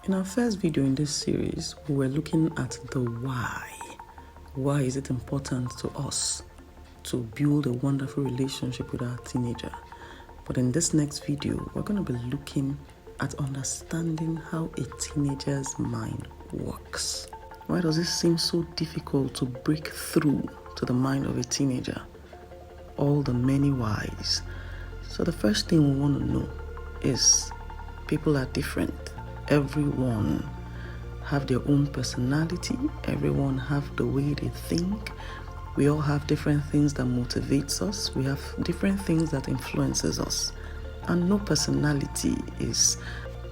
In our first video in this series, we were looking at the why. Why is it important to us to build a wonderful relationship with our teenager? But in this next video, we're going to be looking at understanding how a teenager's mind works. Why does it seem so difficult to break through to the mind of a teenager? All the many whys. So the first thing we want to know is people are different. Everyone have their own personality. Everyone have the way they think. We all have different things that motivates us. We have different things that influences us. And no personality is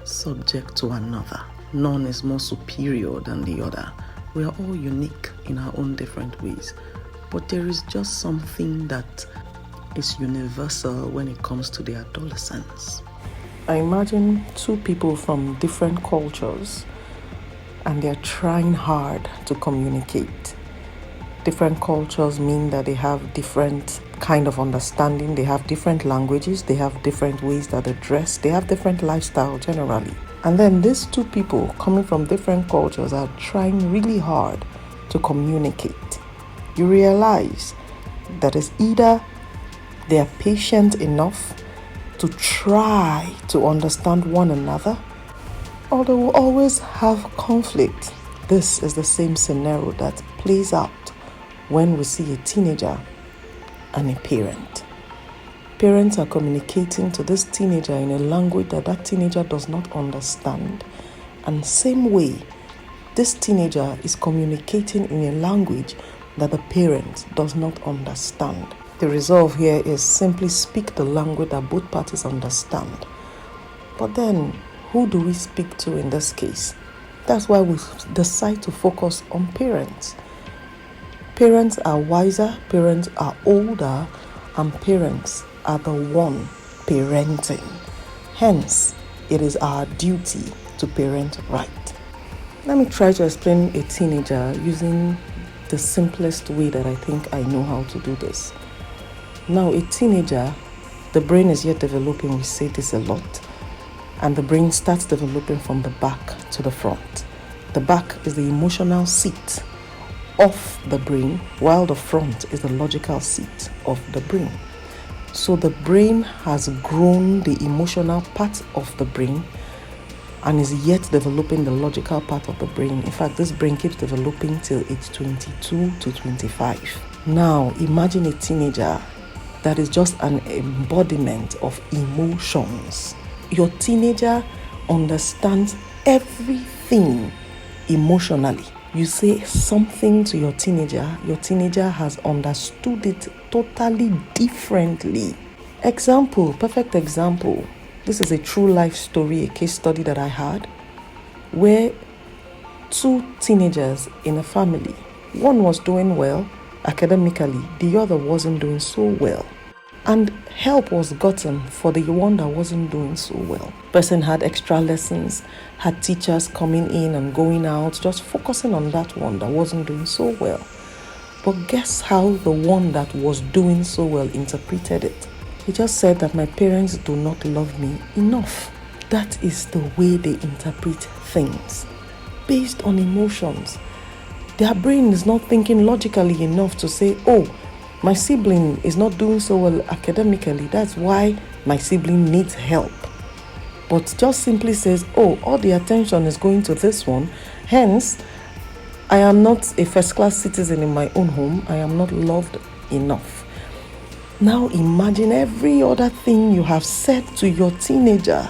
subject to another. None is more superior than the other. We are all unique in our own different ways. But there is just something that is universal when it comes to the adolescents. I imagine two people from different cultures and they're trying hard to communicate. Different cultures mean that they have different kind of understanding, they have different languages, they have different ways that they dress, they have different lifestyle generally. And then these two people coming from different cultures are trying really hard to communicate. You realize that it's either they are patient enough to try to understand one another, or they will always have conflict. This is the same scenario that plays out when we see a teenager and a parent. Parents are communicating to this teenager in a language that that teenager does not understand. And same way, this teenager is communicating in a language that the parent does not understand. The resolve here is simply speak the language that both parties understand. But then, who do we speak to in this case? That's why we decide to focus on parents. Parents are wiser, parents are older, and parents are the one parenting. Hence, it is our duty to parent right. Let me try to explain a teenager using the simplest way that I think I know how to do this. Now, a teenager, the brain is yet developing, we say this a lot, and the brain starts developing from the back to the front. The back is the emotional seat of the brain, while the front is the logical seat of the brain. So the brain has grown the emotional part of the brain and is yet developing the logical part of the brain. In fact, this brain keeps developing till age 22 to 25. Now, imagine a teenager that is just an embodiment of emotions. Your teenager understands everything emotionally. You say something to your teenager has understood it totally differently. Example, perfect example. This is a true life story, a case study that I had, where two teenagers in a family, one was doing well academically, the other wasn't doing so well. And help was gotten for the one that wasn't doing so well. Person had extra lessons, had teachers coming in and going out, just focusing on that one that wasn't doing so well. But guess how the one that was doing so well interpreted it? He just said that my parents do not love me enough. That is the way they interpret things, based on emotions. Their brain is not thinking logically enough to say, oh, my sibling is not doing so well academically, that's why my sibling needs help. But just simply says, oh, all the attention is going to this one, hence, I am not a first-class citizen in my own home, I am not loved enough. Now imagine every other thing you have said to your teenager,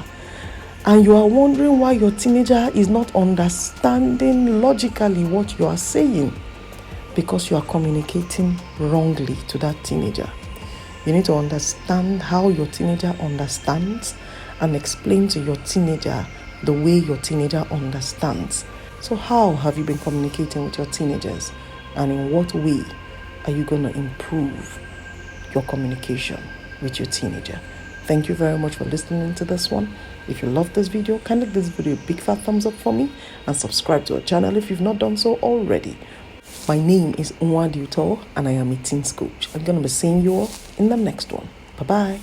and you are wondering why your teenager is not understanding logically what you are saying, because you are communicating wrongly to that teenager. You need to understand how your teenager understands and explain to your teenager the way your teenager understands. So how have you been communicating with your teenagers, and in what way are you going to improve your communication with your teenager? Thank you very much for listening to this one. If you love this video, kindly give this video a big fat thumbs up for me and subscribe to our channel if you've not done so already. My name is Nwadiutochats and I am a teens coach. I'm going to be seeing you all in the next one. Bye-bye.